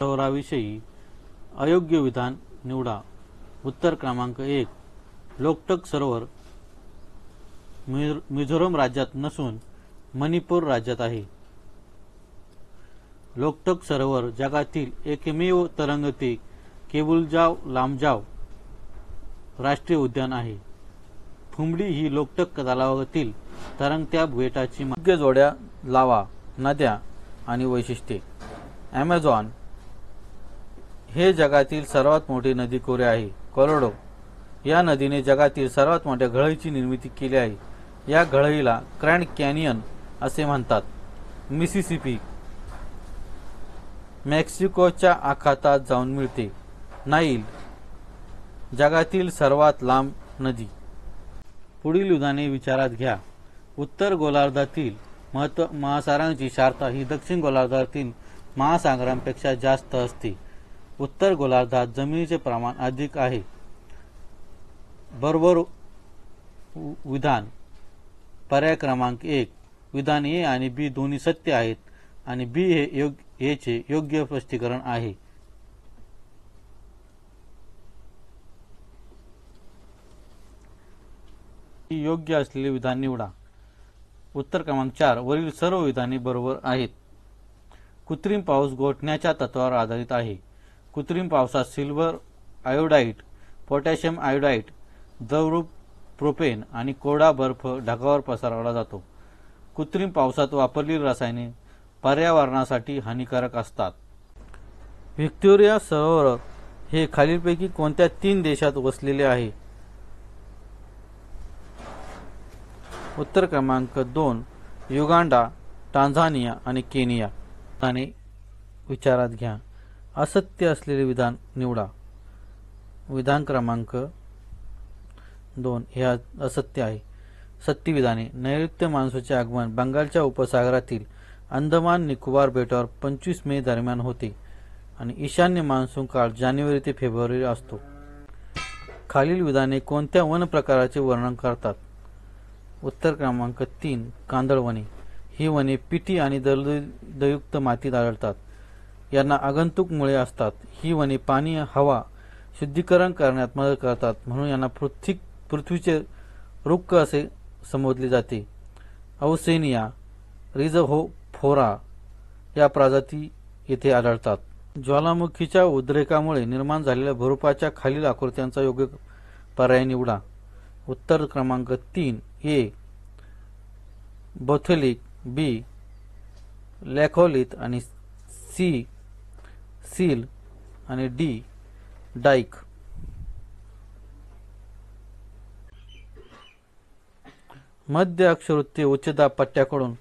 सरोवराविषयी अयोग्य विधान निवडा. उत्तर क्रमांक 1. लोकटक सरोवर मिझोरम राज्यात नसून मणिपूर राज्यात आहे. लोकटक सरोवर जगातील एकमेव तरंगते केबुलजाव लामजाव राष्ट्रीय उद्यान आहे. फुंबडी ही लोकटक तलावातील तरंगत्या बेटाची मुख्य जोड्या, लावा, नद्या आणि वैशिष्ट्ये. ॲमेझॉन हे जगातील सर्वात मोठे नदी खोरे आहे. कोलोराडो या नदीने जगातील सर्वात मोठ्या घळईची निर्मिती केली आहे. या घळईला ग्रँड कॅनियन असे म्हणतात. मिसिसिपी मेक्सिकोच्या आखातात जाऊन मिळते. नाईल जगातील सर्वात लांब नदी. पुढील उदाहरणे विचारात घ्या. उत्तर गोलार्धातील महासागरांची शारता ही दक्षिण गोलार्धातील महासागरांपेक्षा जास्त असते. उत्तर गोलार्धात जमिनीचे प्रमाण अधिक आहे. बरोबर विधान. पर्याय क्रमांक 1. विधान ए आणि बी दोन्ही सत्य आहेत आणि बी हे चे योग्य स्पष्टीकरण आहे. योग्य असलेले विधान निवडा. उत्तर क्रमांक 4. वरील सर्व विधाने बरोबर आहेत. कृत्रिम पाऊस गोठण्याच्या तत्वावर आधारित आहे. कृत्रिम पावसात सिल्वर आयोडाईड, पोटॅशियम आयोडाईड, द्रवरूप प्रोपेन आणि कोरडा बर्फ ढगावर पसरवला जातो. कृत्रिम पावसात वापरलेली रसायने पर्यावरणासाठी हानिकारक असतात. व्हिक्टोरिया सरोवर हे खालीलपैकी कोणत्या 3 देशात वसलेले आहे? उत्तर क्रमांक 2. युगांडा, टांझानिया आणि केनिया. आणि विचारात घ्या. असत्य असलेले विधान निवडा. विधान क्रमांक 2 हे असत्य आहे. सत्य विधाने. नैऋत्य मान्सूनचे आगमन बंगालच्या उपसागरातील अंदमान निकोबार बेटावर 25 मे दरम्यान होते आणि ईशान्य मान्सून काळ जानेवारी ते फेब्रुवारी असतो. खालील विधाने कोणत्या वन प्रकाराचे वर्णन करतात? उत्तर क्रमांक 3. कांदळवने. ही वने पिटी आणि दलदलयुक्त मातीत आढळतात. यांना आगंतुक मुळे असतात. ही वने पाणी, हवा शुद्धीकरण करण्यात मदत करतात, म्हणून यांना पृथ्वीचे रुक्क असे संबोधले जाते. औसेनिया रिझहोफोरा या प्रजाती येथे आढळतात. ज्वालामुखीच्या उद्रेकामुळे निर्माण झालेल्या भूरूपाच्या खालील आकृत्यांचा योग्य पर्याय निवडा. उत्तर क्रमांक 3. ए. बॅथोलिक, बी. लॅखोलिथ आणि सी. सील आणि डी. डाईक. मध्य अक्षवृत्तीय उच्चदाब पट्ट्याकडून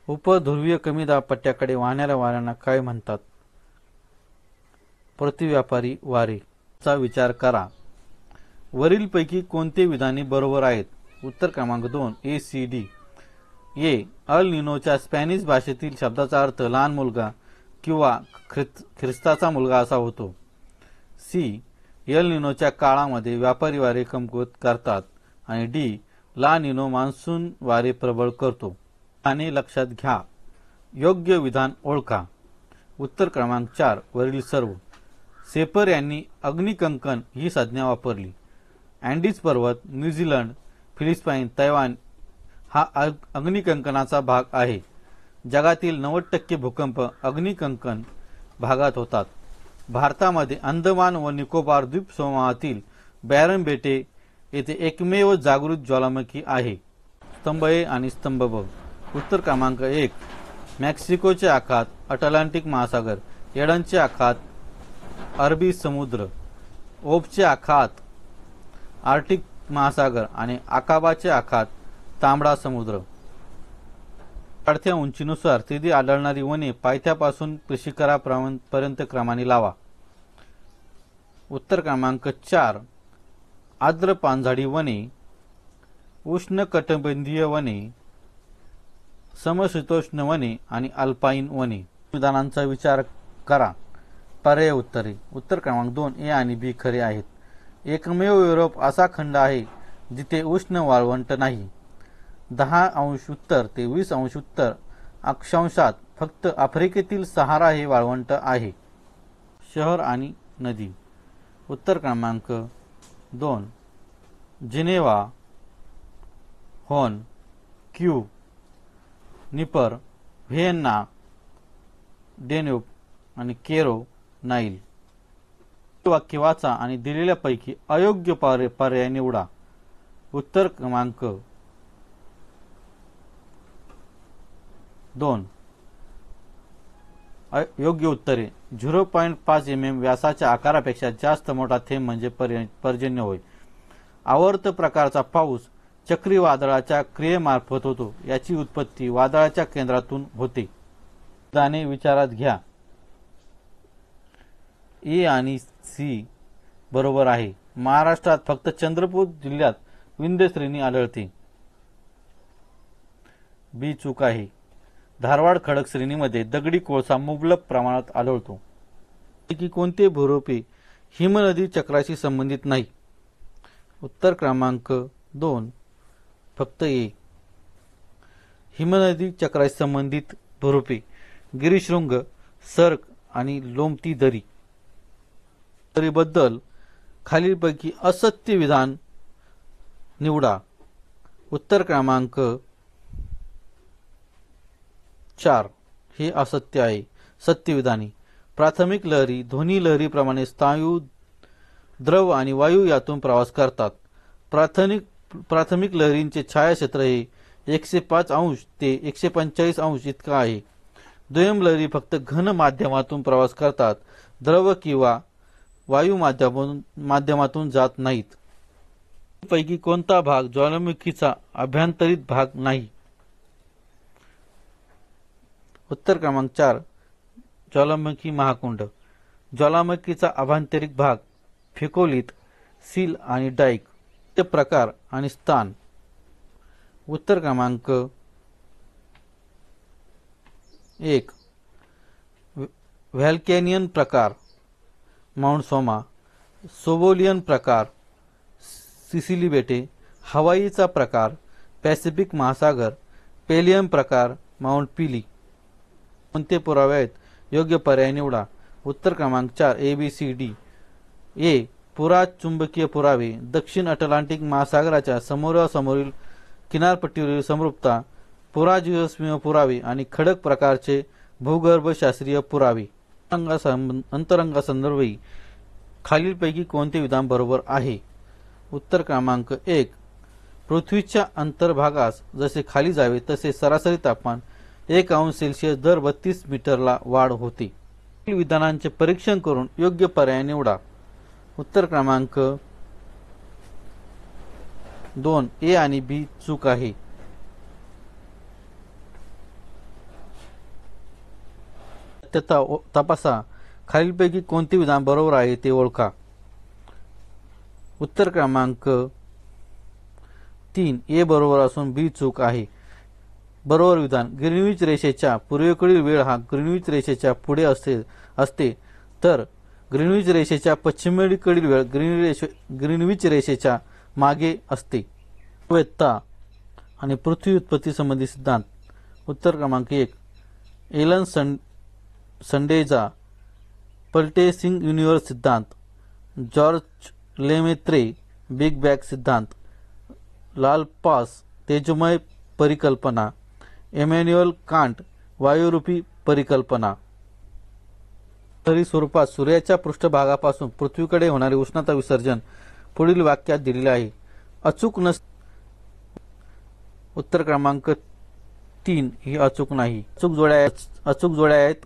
उपध्रुवीय कमी दाब पट्ट्याकडे वाहणाऱ्या वाऱ्यांना काय म्हणतात? प्रतिव्यापारी वारे. चा विचार करा. वरीलपैकी कोणते विधाने बरोबर आहेत? उत्तर क्रमांक 2. ए, सी, डी. ए. अल निनोच्या स्पॅनिश भाषेतील शब्दाचा अर्थ लहान मुलगा किंवा ख्रिस्ताचा मुलगा असा होतो. सी. एल निनोच्या काळामध्ये व्यापारी वारे कमकुवत करतात. आणि डी. ला निनो मान्सून वारे प्रबळ करतो. आणि लक्षात घ्या. योग्य विधान ओळखा. उत्तर क्रमांक 4. वरील सर्व. सेपर यांनी अग्निकंकन ही संज्ञा वापरली. अँडीज पर्वत, न्यूझीलंड, फिलिपाईन, तैवान हा अग्निकंकनाचा भाग आहे. जगातील 90% भूकंप अग्निकंकन भागात होतात. भारतामध्ये अंदमान व निकोबार द्वीपसमूहातील बॅरन बेटे येथे एकमेव जागृत ज्वालामुखी आहे. स्तंभ ए आणि स्तंभ ब. उत्तर क्रमांक 1. मेक्सिकोचे आखात अटलांटिक महासागर, एडनचे आखात अरबी समुद्र, ओबचे आखात आर्क्टिक महासागर आणि आकाबाचे आखात तांबडा समुद्र. वाढत्या उंचीनुसार तिथे आढळणारी वने पायथ्यापासून शिखरापर्यंत क्रमाने लावा. उत्तर क्रमांक 4. आर्द्र पानझडी वने, उष्णकटिबंधीय वने, समशीतोष्ण वने आणि अल्पाईन वने. विधानांचा विचार करा. पर्याय उत्तरे. उत्तर क्रमांक 2 ए आणि बी खरे आहेत. एकमेव युरोप असा खंड आहे जिथे उष्ण वाळवंट नाही. 10° उत्तर ते 20° उत्तर अक्षांशात फक्त आफ्रिकेतील सहारा हे वाळवंट आहे. शहर आणि नदी. उत्तर क्रमांक 2 जिनेवा, होन, क्यू, निपर, व्हिएन्ना, डेन्यूब आणि केरो, नाईल. वाक्य वाचा आणि दिलेल्यापैकी अयोग्य पर्याय निवडा. उत्तर क्रमांक 2 योग्य उत्तरे. 0.5 mm व्यासाच्या आकारापेक्षा जास्त मोठा थेंब म्हणजे पर्जन्य होय. आवर्त प्रकारचा पाऊस चक्रीवादळाच्या क्रियेमार्फत होतो. याची उत्पत्ती वादळाच्या केंद्रातून होते. दाणे विचारात घ्या. ए आणि सी बरोबर आहे. महाराष्ट्रात फक्त चंद्रपूर जिल्ह्यात विंध्य श्रेणी आढळते. बी चूक आहे. धारवाड खडक श्रेणीमध्ये दगडी कोळसा मुबलक प्रमाणात आढळतो. की कोणते भूरूपे हिमनदी चक्राशी संबंधित नाही. उत्तर क्रमांक 2 फक्त ए. हिमनदी चक्राशी संबंधित भूरूपे गिरिशृंग, सर्क आणि लोमटी दरी. दरीबद्दल खालीलपैकी असत्य विधान निवडा. उत्तर क्रमांक 4 हे असत्य आहे. सत्य विधाने. प्राथमिक लहरी ध्वनी लहरीप्रमाणे स्थायू, द्रव आणि वायू यातून प्रवास करतात. प्राथमिक लहरींचे छायाक्षेत्र हे 105 अंश ते 145 अंश इतका आहे. दुय्यम लहरी फक्त घन माध्यमातून प्रवास करतात, द्रव किंवा वायू माध्यमातून जात नाहीत. पैकी कोणता भाग ज्वालामुखीचा अभ्यंतरित भाग नाही. उत्तर क्रमांक 4 ज्वालामुखी महाकुंड. ज्वालामुखीचा अभ्यंतरित भाग फेकोलिथ, सील आणि डाईक. प्रकार आणि स्थान. उत्तर क्रमांक 1 व्हॅल्कॅनियन प्रकार माउंट सोमा, सोबोलियन प्रकार सिसिली बेटे, हवाईचा प्रकार पॅसिफिक महासागर, पेलियम प्रकार माउंट पिली. कोणते पुरावे आहेत? योग्य पर्याय निवडा. उत्तर क्रमांक 4 ABCD. ए पुरा चुंबकीय पुरावे, दक्षिण अटलांटिक महासागराच्या समोरासमोरील किनारपट्टीवरील समरूपता, पुराजीवस्मीय पुरावे आणि खडक प्रकारचे भूगर्भशास्त्रीय पुरावे. अंतरंगासंदर्भी खालीलपैकी कोणते विधान बरोबर आहे? उत्तर क्रमांक 1 पृथ्वीच्या अंतर्भागास जसे खाली जावे तसे सरासरी तापमान 1 अंश सेल्सिअस दर 32 मीटरला वाढ होते. विधानांचे परीक्षण करून योग्य पर्याय निवडा. उत्तर क्रमांक 2 ए आणि बी चूक आहे. तपासा. खालीलपैकी कोणते विधान बरोबर आहे ते ओळखा. उत्तर क्रमांक 3 ए बरोबर असून बी चूक आहे. बरोबर विधान. ग्रीनविच रेषेच्या पूर्वेकडील वेळ हा ग्रीनविच रेषेच्या पुढे असते तर ग्रीनविच रेषेच्या पश्चिमेकडील वेळ ग्रीनविच रेषेच्या मागे असते. वेत्ता आणि पृथ्वी उत्पत्ती संबंधी सिद्धांत. उत्तर क्रमांक 1 एलन संडेजा पल्टेसिंग युनिवर्स सिद्धांत, जॉर्ज लेमेत्रे बिग बॅग सिद्धांत, लालपास तेजोमय परिकल्पना, इमॅन्युअल कांट वायुरूपी परिकल्पना. तरी स्वरूपात सूर्याच्या पृष्ठभागापासून पृथ्वीकडे होणारे उष्णता विसर्जन पुढील वाक्यात दिलेले आहे. अचूक उत्तर क्रमांक 3 ही अचूक नाही. अचूक जोड्या आहेत.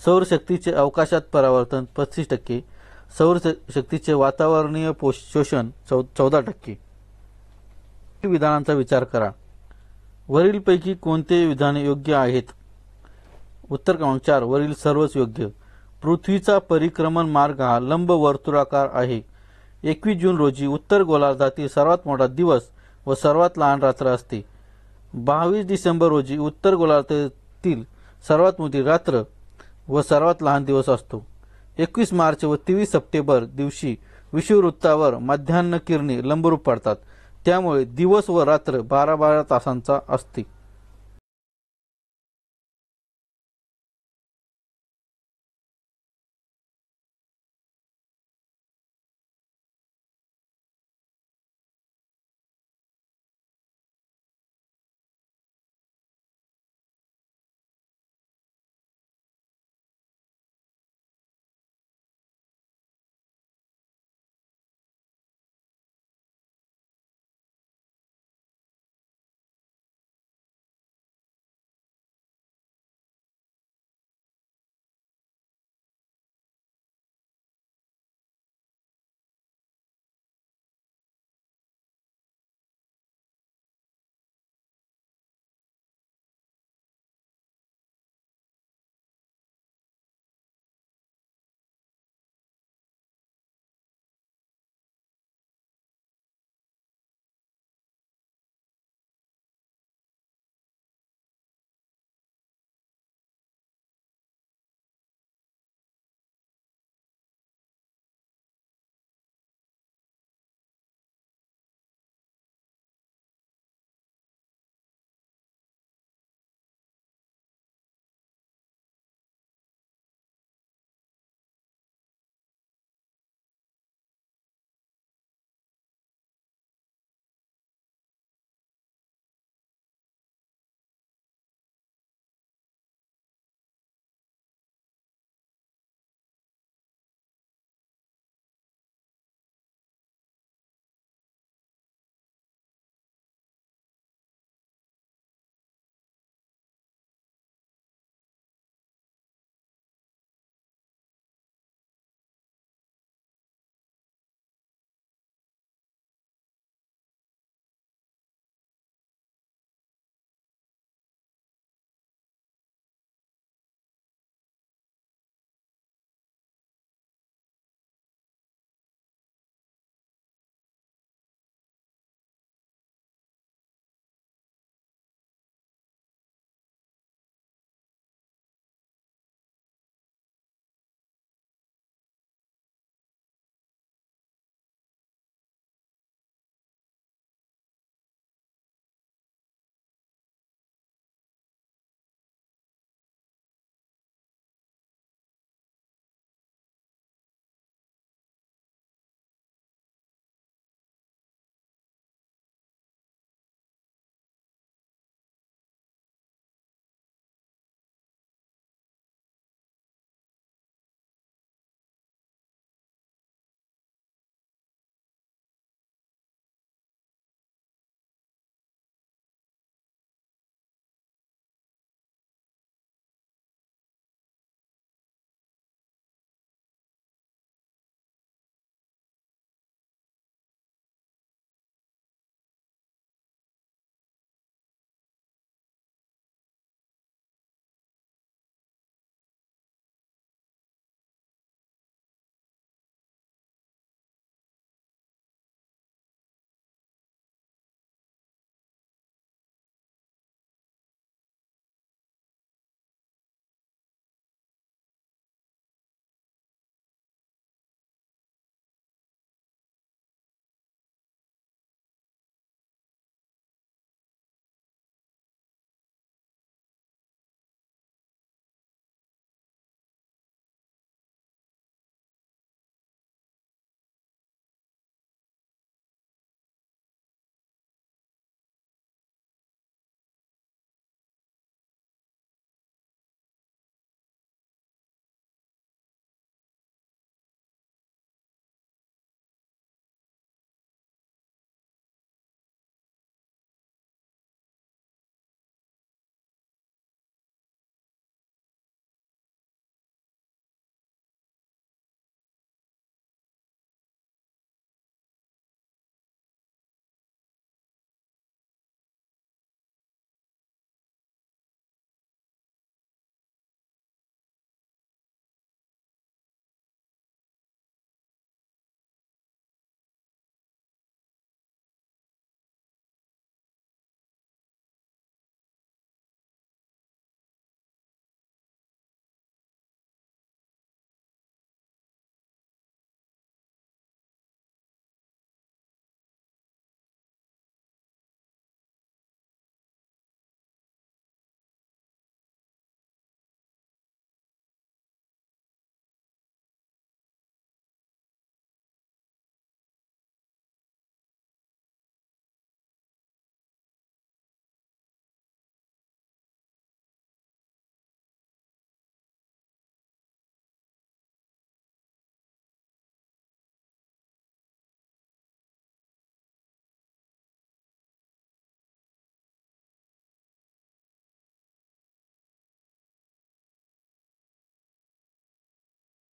सौरशक्तीचे अवकाशात परावर्तन 35%, सौरशक्तीचे वातावरणीय शोषण 14%. विधानांचा विचार करा. वरीलपैकी कोणते विधाने योग्य आहेत? उत्तर क्रमांक 4 वरील सर्वच योग्य. पृथ्वीचा परिक्रमण मार्ग हा लंब वर्तुळाकार आहे. 21 जून रोजी उत्तर गोलार्धातील सर्वात मोठा दिवस व सर्वात लहान रात्र असते. 22 डिसेंबर रोजी उत्तर गोलार्धातील सर्वात मोठी रात्र व सर्वात लहान दिवस असतो. 21 मार्च व 23 सप्टेंबर दिवशी विषुववृत्तावर मध्यान्ह किरणे लंबरूप पडतात. त्यामुळे दिवस व रात्र 12-12 तासांचा असते.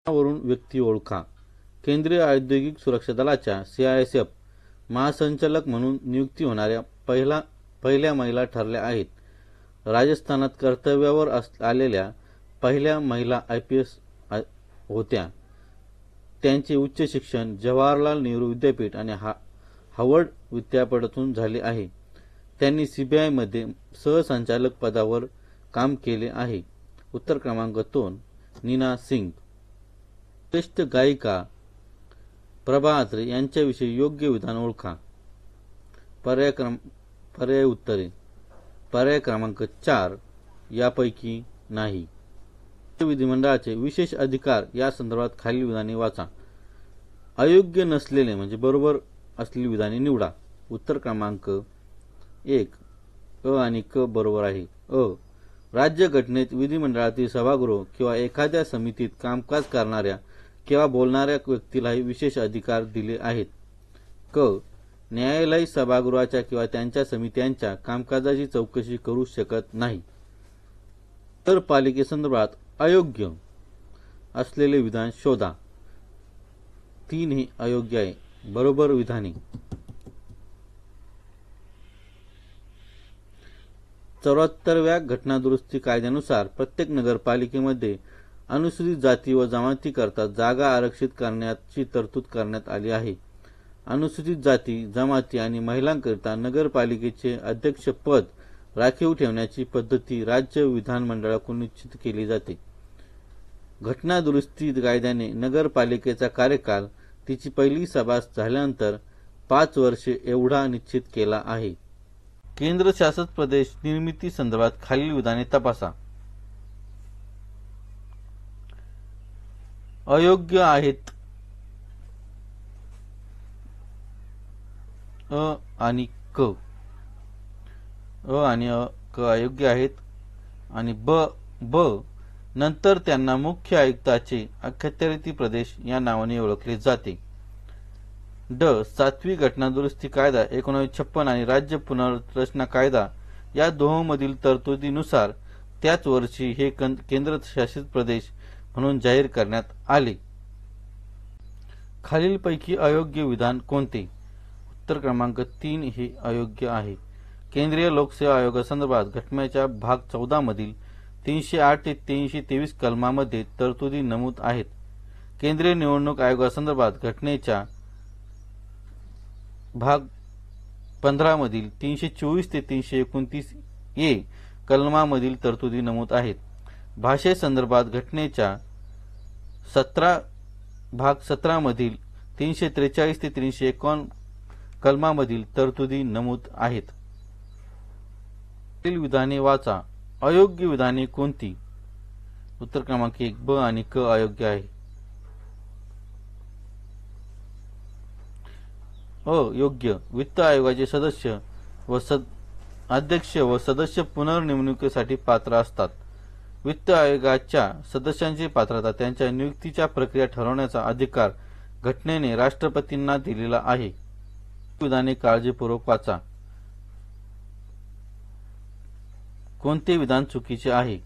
वरून व्यक्ती ओळखा. केंद्रीय औद्योगिक सुरक्षा दलाच्या CISF महासंचालक म्हणून नियुक्ती होणाऱ्या पहिल्या महिला ठरल्या आहेत. राजस्थानात कर्तव्यावर आलेल्या पहिल्या महिला IPS होत्या. त्यांचे उच्च शिक्षण जवाहरलाल नेहरू विद्यापीठ आणि हार्वर्ड विद्यापीठातून झाले आहे. त्यांनी CBI मध्ये सहसंचालक पदावर काम केले आहे. उत्तर क्रमांक 2 नीना सिंग. श्रेष्ठ गायिका प्रभा अत्रे यांच्याविषयी योग्य विधान ओळखा. पर्याय उत्तरे. पर्याय क्रमांक 4 यापैकी नाही. विधिमंडळाचे विशेष अधिकार या संदर्भात खालील विधाने वाचा. अयोग्य नसलेले म्हणजे बरोबर असलेली विधाने निवडा. उत्तर क्रमांक 1 अ आणि क बरोबर आहे. अ. राज्य घटनेत विधिमंडळातील सभागृह किंवा एखाद्या समितीत कामकाज करणाऱ्या किंवा बोलणाऱ्या व्यक्तीलाही विशेष अधिकार दिले आहेत. क. न्यायालय सभागृहाच्या किंवा त्यांच्या समित्यांच्या कामकाजाची चौकशी करू शकत नाही. नगरपालिकेसंदर्भात अयोग्य असलेले विधान शोधा. 3 हे अयोग्य आहे. बरोबर विधाने. 74व्या घटनादुरुस्ती कायद्यानुसार प्रत्येक नगरपालिकेमध्ये अनुसूचित जाती व जमातीकरता जागा आरक्षित करण्याची तरतूद करण्यात आली आहे. अनुसूचित जाती, जमाती आणि महिलांकरिता नगरपालिकेचे अध्यक्षपद राखीव ठेवण्याची पद्धती राज्य विधानमंडळाकडून निश्चित केली जाते. घटनादुरुस्ती कायद्याने नगरपालिकेचा कार्यकाल तिची पहिली सभा झाल्यानंतर 5 वर्षे एवढा निश्चित केला आहे. केंद्रशासित प्रदेश निर्मिती संदर्भात खालील विधाने तपासा. अयोग्य आहेत. अ आणि क. अ आणि क अयोग्य आहेत. आणि ब नंतर त्यांना मुख्य आयुक्ताचे अखत्यारीत प्रदेश या नावाने ओळखले जाते. ड. 7वी घटनादुरुस्ती कायदा 1956 आणि राज्य पुनर्रचना कायदा या दोहोंमधील तरतुदीनुसार त्याच वर्षी हे केंद्रशासित प्रदेश म्हणून जाहीर करण्यात आले. खालीलपैकी अयोग्य विधान कोणते? उत्तर क्रमांक 3 हे अयोग्य आहे. केंद्रीय लोकसेवा आयोगासंदर्भात घटनेच्या भाग 14 मधील 308 ते 323 कलमामध्ये तरतुदी नमूद आहेत. केंद्रीय निवडणूक आयोगासंदर्भात घटनेच्या भाग 15 मधील 324 ते 329 ए कलमामधील तरतुदी नमूद आहेत. भाषेसंदर्भात घटनेच्या भाग 17 मधील 343 ते 351 कलमामधील तरतुदी नमूद आहेत. विधाने वाचा. अयोग्य विधाने कोणती? उत्तर क्रमांक 1 ब आणि क अयोग्य आहे. योग्य. वित्त आयोगाचे सदस्य व अध्यक्ष व सदस्य पुनर्निवडणुकीसाठी पात्र असतात. वित्त आयोगाच्या सदस्यांची पात्रता त्यांच्या नियुक्तीच्या प्रक्रिया ठरवण्याचा अधिकार घटनेने राष्ट्रपतींना दिलेला आहे. विधाने काळजीपूर्वक वाचा. कोणते विधान चुकीचे आहे?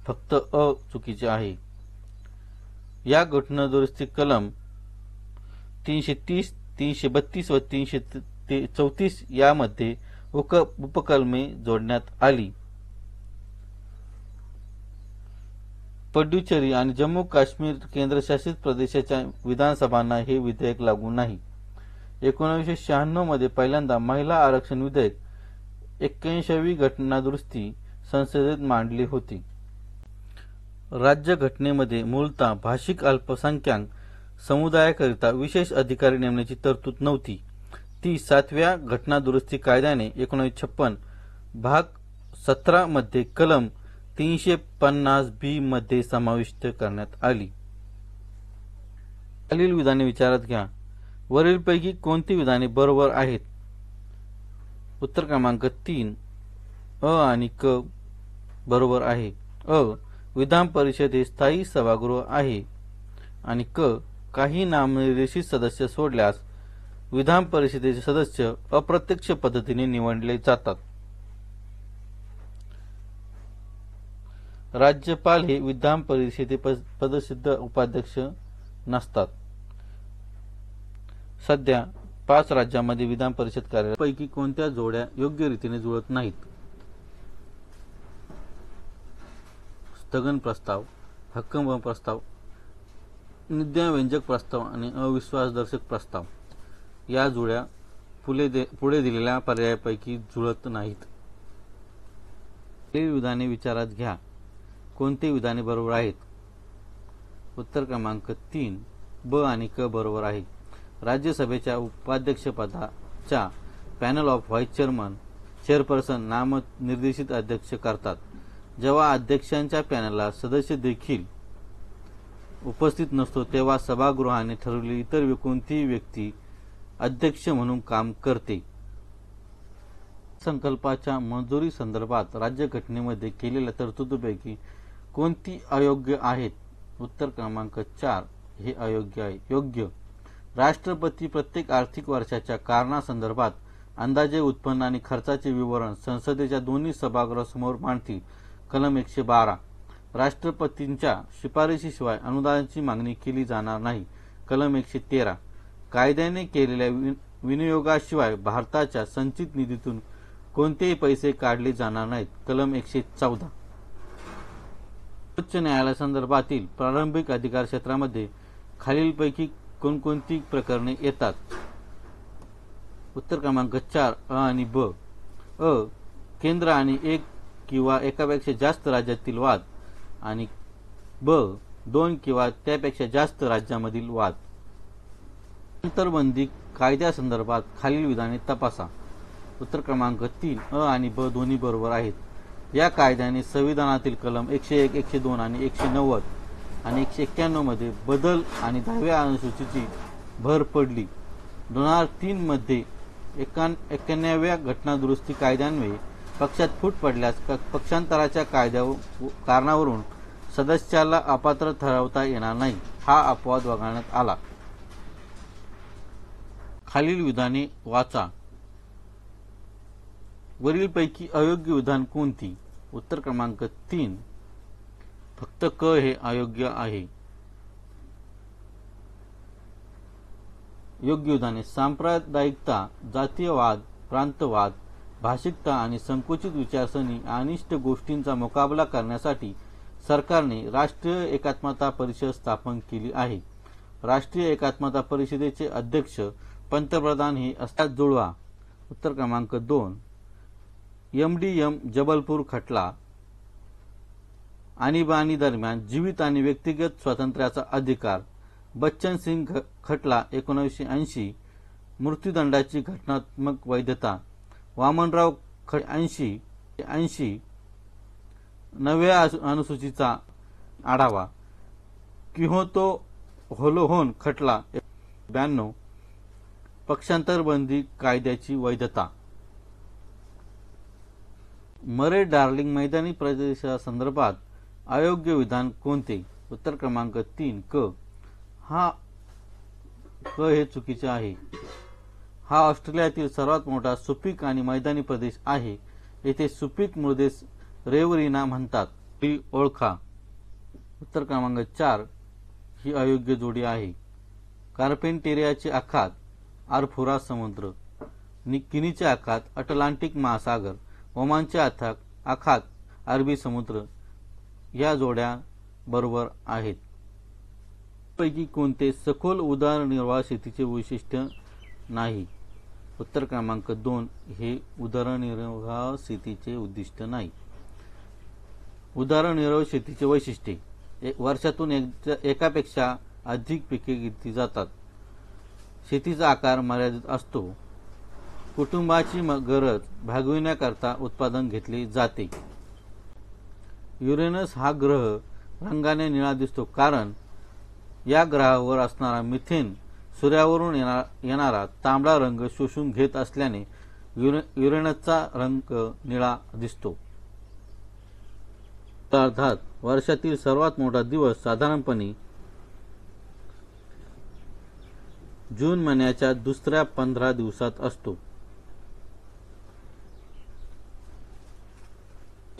फक्त अ चुकीचे आहे. या घटनादुरुस्ती कलम 330, 332 व 334 यामध्ये उपकलमे जोडण्यात आली. पुडुचेरी आणि जम्मू काश्मीर केंद्रशासित प्रदेशाच्या विधानसभांना हे विधेयक लागू नाही. 1996 मध्ये पहिल्यांदा महिला आरक्षण विधेयक 81वी घटनादुरुस्ती संसदेत मांडली होती. राज्य घटनेमध्ये मूलतः भाषिक अल्पसंख्याक समुदायाकरिता विशेष अधिकारी नेमण्याची तरतूद नव्हती. ती 7व्या घटनादुरुस्ती कायद्याने 1956 भाग 17 मध्ये कलम 350 बी मध्ये समाविष्ट करण्यात आली. खालील विधाने विचारात घ्या. वरीलपैकी कोणती विधाने बरोबर आहेत? उत्तर क्रमांक 3 अ आणि क बरोबर आहे. विधान परिषद हे स्थायी सभागृह आहे. आणि क. काही नामनिर्देशित सदस्य सोडल्यास विधान परिषदेचे सदस्य अप्रत्यक्ष पद्धतीने निवडले जातात. राज्यपाल हे विधान परिषदे पदसिद्ध उपाध्यक्ष नसतात. सध्या 5 राज्यांमध्ये विधान परिषद कार्यरत पैकी कोणत्या जोड्या योग्य रीतीने जुळत नाहीत? स्थगन प्रस्ताव, हक्कभंग प्रस्ताव, निद्याव्यंजक प्रस्ताव आणि अविश्वासदर्शक प्रस्ताव या जोड्या पुढे दिलेल्या पर्यायापैकी जुळत नाहीत. विधाने विचारात घ्या. कोणते विधाने बरोबर आहेत? उत्तर क्रमांक 3 ब आणि क बरोबर आहे. राज्यसभेच्या उपाध्यक्षपदाच्या पॅनल ऑफ व्हाईस चेअरपर्सन नामनिर्देशित अध्यक्ष करतात. जेव्हा अध्यक्षांच्या पॅनलला सदस्य देखील उपस्थित नसतो तेव्हा सभागृहाने ठरवलेली इतर कोणतीही व्यक्ती अध्यक्ष म्हणून काम करते. संकल्पाच्या मंजुरी संदर्भात राज्यघटनेमध्ये केलेल्या तरतुदीपैकी कोणती अयोग्य आहेत? उत्तर क्रमांक 4 हे अयोग्य आहे. योग्य. राष्ट्रपती प्रत्येक आर्थिक वर्षाच्या कारणासंदर्भात अंदाजे उत्पन्न आणि खर्चाचे विवरण संसदेच्या दोन्ही सभागृहासमोर मांडतील. कलम 112. राष्ट्रपतींच्या शिफारशीशिवाय अनुदानाची मागणी केली जाणार नाही. कलम 113. कायद्याने केलेल्या विनियोगाशिवाय भारताच्या संचित निधीतून कोणतेही पैसे काढले जाणार नाहीत. कलम 114. उच्च न्यायालयासंदर्भातील प्रारंभिक अधिकार क्षेत्रामध्ये खालीलपैकी कोणकोणती प्रकरणे येतात? उत्तर क्रमांक 4 अ आणि ब. अ. केंद्र आणि एक किंवा एकापेक्षा जास्त राज्यातील वाद आणि ब. 2 किंवा त्यापेक्षा जास्त राज्यांमधील वाद. अंतर्बंदी कायद्यासंदर्भात खालील विधाने तपासा. उत्तर क्रमांक 3 अ आणि ब दोन्ही बरोबर आहेत. या कायद्याने संविधानातील कलम 101, 102 आणि 190 आणि 191 मध्ये बदल आणि 10व्या अनुसूचीची भर पडली. 2003 मध्ये 91व्या घटनादुरुस्ती कायद्यान्वये पक्षात फूट पडल्यास पक्षांतराच्या कारणावरून सदस्याला अपात्र ठरवता येणार नाही. हा अपवाद वगळण्यात आला. खालील विधाने वाचा. वरीलपैकी अयोग्य विधान कोणती? उत्तर क्रमांक 3 फक्त क हे अयोग्य आहे. योग्य विधाने. सांप्रदायिकता, जातीयवाद, प्रांतवाद, भाषिकता आणि संकुचित विचारसरणी अनिष्ट गोष्टींचा मुकाबला करण्यासाठी सरकारने राष्ट्रीय एकात्मता परिषद स्थापन केली आहे. राष्ट्रीय एकात्मता परिषदेचे अध्यक्ष पंतप्रधान हे असतात. जुळवा. उत्तर क्रमांक 2 MDM जबलपूर खटला. आणीबाणी दरम्यान जीवित आणि व्यक्तिगत स्वातंत्र्याचा अधिकार. बच्चन सिंग खटला 1980. मृत्यूदंडाची घटनात्मक वैधता. वामनराव 80. नव्या अनुसूचीचा आढावा. क्योतो होलोहोन खटला 92. पक्षांतरबंदी कायद्याची वैधता. मरे डार्लिंग मैदानी प्रदेशासंदर्भात अयोग्य विधान कोणते? उत्तर क्रमांक 3 क हे चुकीचे आहे. हा ऑस्ट्रेलियातील सर्वात मोठा सुपीक आणि मैदानी प्रदेश आहे. येथे सुपीक मृदेस रेवरिना म्हणतात. ती ओळखा. उत्तर क्रमांक 4 ही अयोग्य जोडी आहे. कार्पेंटेरियाचे आखात आरफुरा समुद्र. किनीचे आखात अटलांटिक महासागर. ओमानचे आखात अरबी समुद्र. या जोड्या बरोबर आहेत. पैकी कोणते सखोल उदरनिर्वाह शेतीचे वैशिष्ट्य नाही? उत्तर क्रमांक 2 हे उदरनिर्वाह शेतीचे उद्दिष्ट नाही. उदरनिर्वाह शेतीचे वैशिष्ट्ये. वर्षातून एकापेक्षा अधिक पिके घेतली जातात. शेतीचा आकार मर्यादित असतो. कुटुंबाची गरज भागविण्याकरता उत्पादन घेतले जाते. युरेनस हा ग्रह रंगाने निळा दिसतो कारण या ग्रहावर असणारा मिथेन सूर्यावरून येणारा तांबडा रंग शोषून घेत असल्याने युरेनसचा रंग निळा दिसतो. अर्थात वर्षातील सर्वात मोठा दिवस साधारणपणे जून महिन्याच्या दुसऱ्या 15 दिवसात असतो.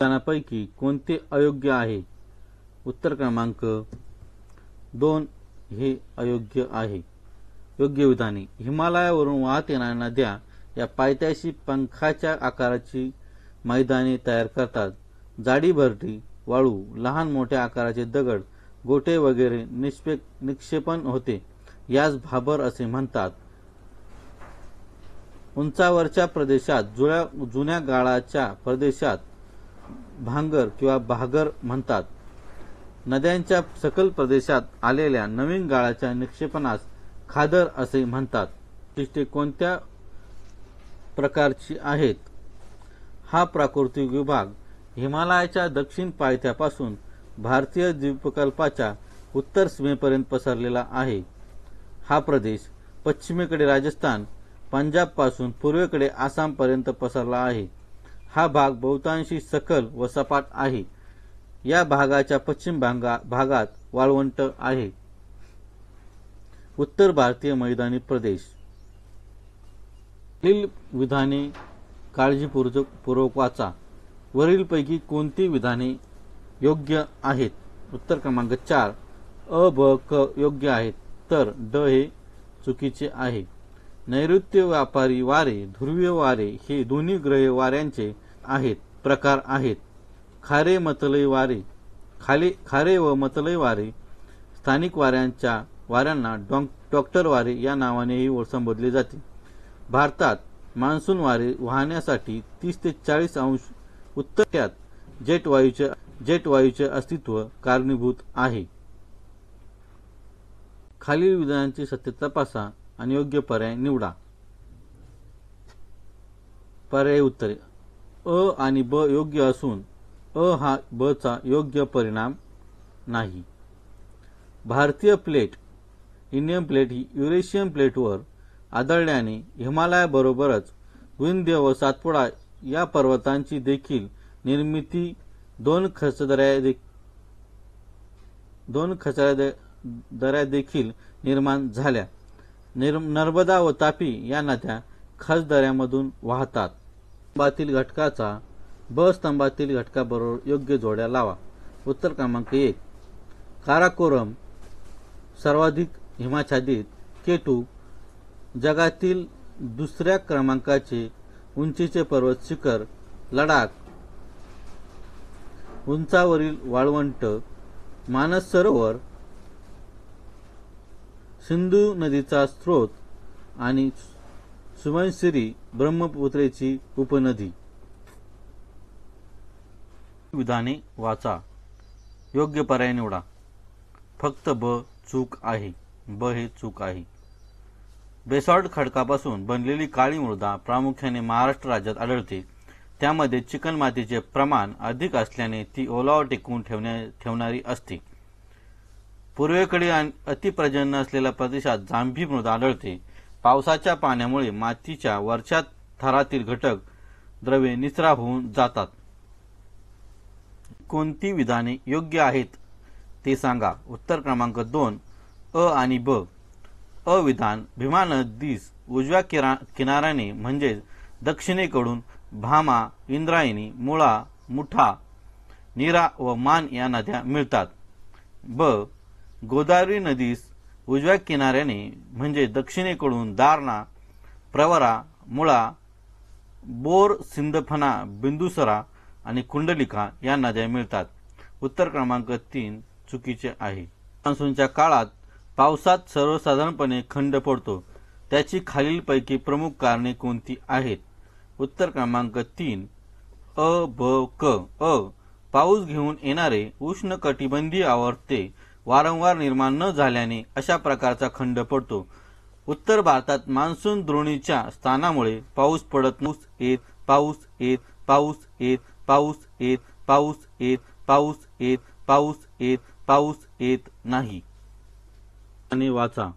विधानापैकी कोणते अयोग्य आहे? उत्तर क्रमांक 2 हे अयोग्य आहे. योग्य विधाने: हिमालयावरून वाहत येणाऱ्या नद्या या पायथ्याशी पंखाच्या आकाराची मैदाने तयार करतात. जाडी भरडी, वाळू, लहान मोठ्या आकाराचे दगड, गोटे वगैरे निक्षेपण होते. यास भाबर असे म्हणतात. उंचावरच्या प्रदेशात जुन्या गाळाच्या प्रदेशात भांगर किंवा भागर म्हणतात. नद्यांच्या सखल प्रदेशात आलेल्या नवीन गाळाच्या निक्षेपणास खादर असे म्हणतात. वैशिष्ट्ये कोणत्या प्रकारची आहेत? हा प्राकृतिक विभाग हिमालयाच्या दक्षिण पायथ्यापासून भारतीय द्वीपकल्पाच्या उत्तर सीमेपर्यंत पसरलेला आहे. हा प्रदेश पश्चिमेकडे राजस्थान, पंजाबपासून पूर्वेकडे आसामपर्यंत पसरला आहे. हा भाग बहुतांशी सखल व सपाट आहे. या भागाच्या पश्चिम भागात वाळवंट आहे. उत्तर भारतीय मैदानी प्रदेश. वरील विधाने काळजीपूर्वक वाचा. वरीलपैकी कोणती विधाने योग्य आहेत? उत्तर क्रमांक 4 अ, ब, क योग्य आहेत, तर ड हे चुकीचे आहे. नैऋत्य व्यापारी वारे, ध्रुवीय वारे हे दोन्ही ग्रह वाऱ्यांचे प्रकार आहेत. खारे व मतलई वारे स्थानिक वाऱ्यांना डॉक्टर वारे या नावानेही संबोधले जाते. भारतात मान्सून वारे वाहण्यासाठी 30 ते 40 अंश उत्तरात जेट वायूचे अस्तित्व कारणीभूत आहे. खालील विधानांची सत्यता तपासा आणि योग्य पर्याय निवडा. पर्याय उत्तरे: अ आणि ब योग्य असून अ हा ब चा योग्य परिणाम नाही. भारतीय प्लेट इंडियन प्लेट ही युरेशियन प्लेटवर आदळल्याने हिमालयाबरोबरच विंध्य व सातपुडा या पर्वतांची देखील निर्मिती दोन खचदऱ्या देखील निर्माण झाल्या. नर्मदा व तापी या नद्या खचदऱ्यामधून वाहतात. स्तंभातील घटकाचा ब स्तंभातील घटकाबरोबर योग्य जोड्या लावा. उत्तर क्रमांक 1 काराकोरम सर्वाधिक हिमाच्छादित, K2 जगातील दुसऱ्या क्रमांकाचे उंचीचे पर्वत शिखर, लडाख उंचावरील वाळवंट, मानस सरोवर, सिंधू नदीचा स्रोत आणि सुबनसिरी ब्रह्मपुत्रेची उपनदी. विधाने वाचा. योग्य पर्याय निवडा. फक्त ब चूक आहे. ब हे चूक आहे. बेसॉल्ट खडकापासून बनलेली काळी मृदा प्रामुख्याने महाराष्ट्र राज्यात आढळते. त्यामध्ये चिकणमातीचे प्रमाण अधिक असल्याने ती ओलावा टिकवून ठेवणारी असते. पूर्वेकडे अतिपर्जन्य असलेल्या प्रदेशात जांभी मृदा आढळते. पावसाच्या पाण्यामुळे मातीच्या वरच्या थरातील घटक द्रव्ये निचरा होऊन जातात. कोणती विधाने योग्य आहेत ते सांगा. उत्तर क्रमांक 2 अ आणि ब. अ विधान: भीमा नदीस उजव्या किनाऱ्याने म्हणजेच दक्षिणेकडून भामा, इंद्रायणी, मुळा, मुठा, नीरा व मान या नद्या मिळतात. ब. गोदावरी नदीस उजव्या किनाऱ्याने म्हणजे दक्षिणेकडून दारणा, प्रवरा, मुळा, बोर, सिंदफणा, बिंदुसरा आणि कुंडलिका या नद्या मिळतात. उत्तर क्रमांक 3 चुकीचे आहे. मान्सूनच्या काळात पावसात सर्वसाधारणपणे खंड पडतो. त्याची खालीलपैकी प्रमुख कारणे कोणती आहेत? उत्तर क्रमांक 3 अ, ब, क. अ. पाऊस घेऊन येणारे उष्णकटिबंधीय आवर्ते वारंवार निर्माण न झाल्याने अशा प्रकारचा खंड पडतो. उत्तर भारतात मान्सून द्रोणीच्या स्थानामुळे पाऊस पडत येत पाऊस येत पाऊस येत पाऊस येत पाऊस येत पाऊस येत पाऊस येत पाऊस येत नाही. आणि वाचा.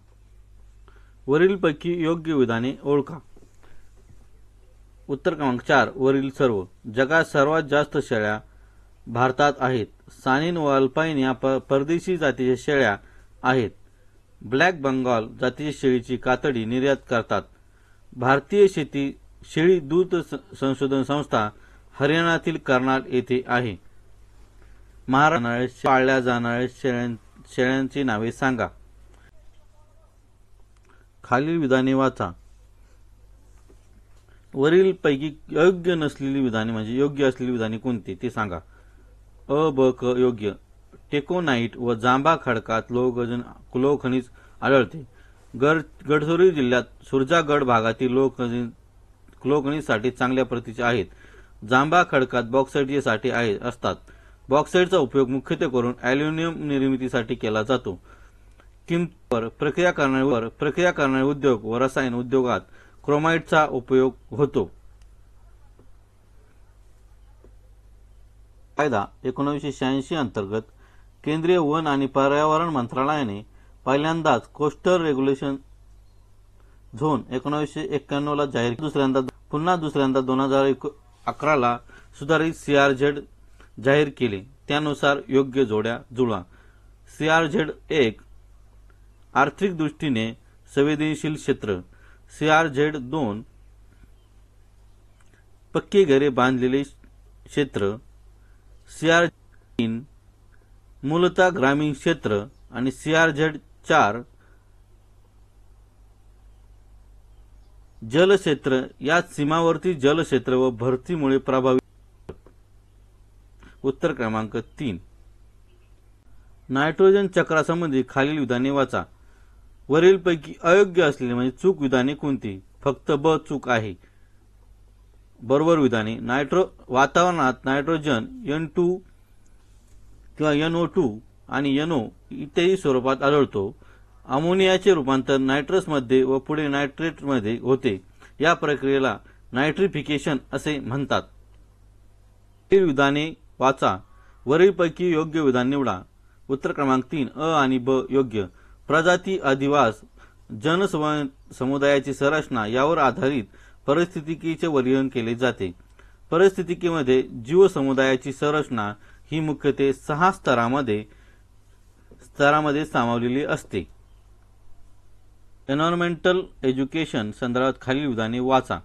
वरीलपैकी योग्य विधाने ओळखा. उत्तर क्रमांक 4 वरील सर्व. जगात सर्वात जास्त शेळ्या भारतात आहेत. सानीन व अल्पाईन या परदेशी जातीच्या शेळ्या आहेत. ब्लॅक बंगाल जातीच्या शेळीची कातडी निर्यात करतात. भारतीय शेळी दूध संशोधन संस्था हरियाणातील कर्नाल येथे आहे. महाराष्ट्रात पाळल्या जाणाऱ्या शेळ्यांची नावे सांगा. खालील विधाने वाचा. वरील पैकी योग्य नसलेली विधाने म्हणजे योग्य असलेली विधाने कोणती ते सांगा. अ, ब, क योग्य. टेकोनाइट व जांभा खडकात लोह खनिज आढळते. गडचिरोली जिल्ह्यात सुरजागड भागातील लोह खनिजसाठी चांगल्या प्रतीचे आहेत. जांभा खडकात बॉक्साईटचे साठे असतात. बॉक्साईटचा उपयोग मुख्यत्वे करून ॲल्युमिनियम निर्मितीसाठी केला जातो. किंमतीवर प्रक्रिया करणारे उद्योग व रसायन उद्योगात क्रोमाइटचा उपयोग होतो. कायदा 1986 अंतर्गत केंद्रीय वन आणि पर्यावरण मंत्रालयाने पहिल्यांदाच कोस्टल रेग्युलेशन झोन 1991 ला जाहीर दुसऱ्यांदा 2011 ला सुधारित CRZ जाहीर केले. त्यानुसार योग्य जोड्या जुळवा. CRZ 1 आर्थिक दृष्टीने संवेदनशील क्षेत्र. CRZ 2 पक्की घरे बांधलेले क्षेत्र. CRZ 3 मूलतः ग्रामीण क्षेत्र आणि CRZ 4 जलक्षेत्र. यात सीमावर्ती जलक्षेत्र व भरतीमुळे प्रभावित. उत्तर क्रमांक 3. नायट्रोजन चक्रासंबंधी खालील विधाने वाचा. वरीलपैकी अयोग्य असलेली म्हणजे चूक विधाने कोणती. फक्त ब चूक आहे. बरोबर विधाने. वातावरणात नायट्रोजन N2 किंवा NO2 आणि NO इत्यादी स्वरूपात आढळतो. अमोनियाचे रूपांतर नायट्रसमध्ये व पुढे नायट्रेटमध्ये होते. या प्रक्रियेला नायट्रिफिकेशन असे म्हणतात. विधाने वाचा. वरीलपैकी योग्य विधान निवडा. उत्तर क्रमांक 3 अ आणि ब योग्य. प्रजाती, अधिवास, जनसमुदायाची संरचना यावर आधारित परिस्थितिकीचे वर्गीकरण केले जाते. परिस्थितिकीमध्ये जीवसमुदायाची संरचना ही मुख्यत्वे 6 स्तरामध्ये सामावलेली असते. एन्व्हायरमेंटल एज्युकेशन संदर्भात खालील विधाने वाचा.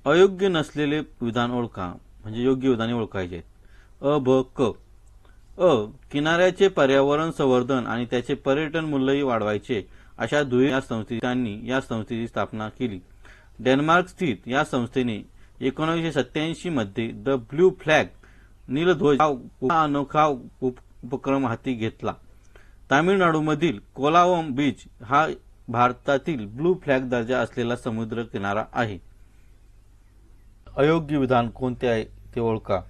अयोग्य नसलेले विधान ओळखा म्हणजे योग्य विधाने ओळखायचे. अ, ब, क. किनाऱ्याचे पर्यावरण संवर्धन आणि त्याचे पर्यटन मूल्यही वाढवायचे अशा ध्येय या संस्थेची स्थापना केली. डेन्मार्क स्थित या संस्थेने 1987 मध्ये द ब्लू फ्लॅग नीलध्वज हा अनोखा उपक्रम हाती घेतला. तामिळनाडूमधील कोलावम बीच हा भारतातील ब्लू फ्लॅग दर्जा असलेला समुद्र किनारा आहे. अयोग्य विधान कोणते आहे ते ओळखा.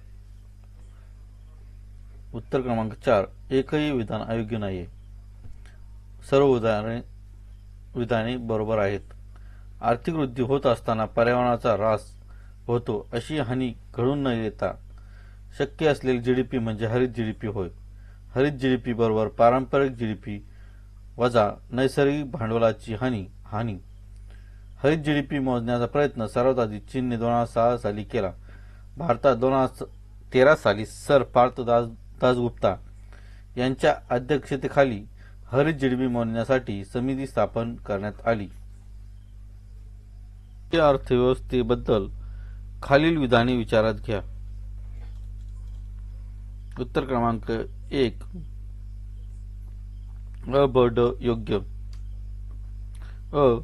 उत्तर क्रमांक 4 एकही विधान अयोग्य नाहीये. सर्व विधाने बरोबर आहेत. आर्थिक वृद्धी होत असताना पर्यावरणाचा ऱ्हास होतो अशी हानी घडून न येता शक्य असलेली GDP म्हणजे हरित GDP होय. हरित GDP बरोबर पारंपरिक GDP वजा नैसर्गिक भांडवलाची हानी. हरित GDP मोजण्याचा प्रयत्न सर्वात आधी चीनने 2006 साली केला. भारतात 2013 साली सर पार्थ दासगुप्ता यांच्या अध्यक्षतेखाली हरित GDP मोजण्यासाठी समिती स्थापन करण्यात आली. अर्थव्यवस्थेबद्दल खालील विधाने विचारात घ्या. उत्तर क्रमांक 1 अ, ब, ड योग्य. अ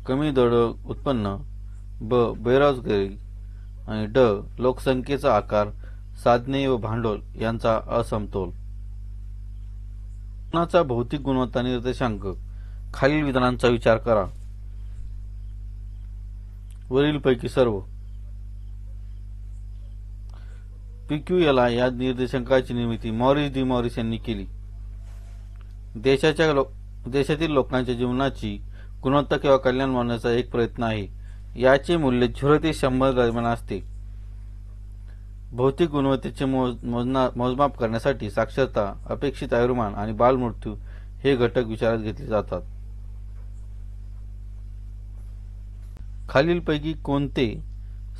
कमी दर उत्पन्न, ब बेरोजगारी आणि ड लोकसंख्येचा आकार, साधने व भांडवल यांचा असमतोल. उत्पन्नाचा भौतिक गुणवत्ता निर्देशांक. खालील विधानांचा विचार करा. वरीलपैकी सर्व. PQLI या निर्देशांकाची निर्मिती मॉरिस डी मॉरिस यांनी केली. देशातील लोकांच्या जीवनाची गुणवत्ता किंवा कल्याण मानण्याचा एक प्रयत्न आहे. याचे मूल्य 0 ते 100 दरम्यान असते. भौतिक गुणवत्तेचे मोजमाप करण्यासाठी साक्षरता, अपेक्षित आयुर्मान आणि बालमृत्यू हे घटक विचारात घेतले जातात. खालीलपैकी कोणते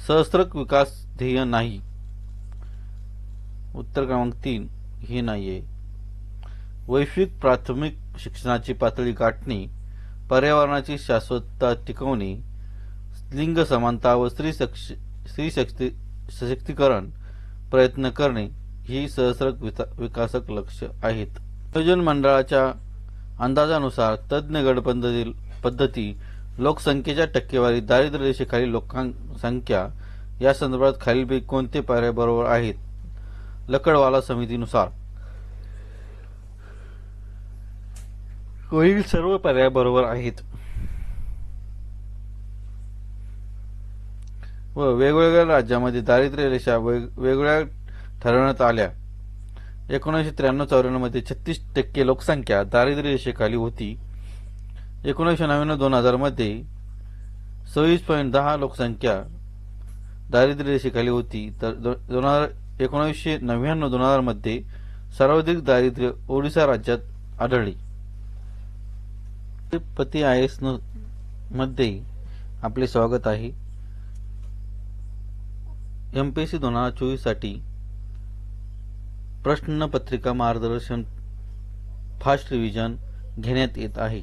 सहस्त्रक विकास ध्येय नाही. उत्तर क्रमांक 3 हे नाहीये. वैश्विक प्राथमिक शिक्षणाची पातळी गाठणे, पर्यावरणाची शाश्वतता टिकवणे, लिंग समानता व स्त्री सशक्तीकरण प्रयत्न करणे ही सहस्रक विकासक लक्ष्य आहेत. नियोजन मंडळाच्या अंदाजानुसार तज्ज्ञ गट पद्धती लोकसंख्येच्या टक्केवारी दारिद्र्य रेषेखालील लोकसंख्या या संदर्भात खालीलपैकी कोणते पर्याय बरोबर आहेत. लकडवाला समितीनुसार वरील सर्व पर्याय बरोबर आहेत व वेगवेगळ्या राज्यांमध्ये दारिद्र्य रेषा वेगवेगळ्या ठरवण्यात आल्या. 1993-94 मध्ये 36% लोकसंख्या दारिद्र्य रेषेखाली होती. 1999-2000 मध्ये 26.10% लोकसंख्या दारिद्र्य रेषेखाली होती, तर 1999-2000 मध्ये सर्वाधिक दारिद्र्य ओडिशा राज्यात आढळले. पती IAS मध्ये आपले स्वागत आहे. MPSC 2024 साठी प्रश्नपत्रिका मार्गदर्शन फास्ट रिव्हिजन घेण्यात येत आहे.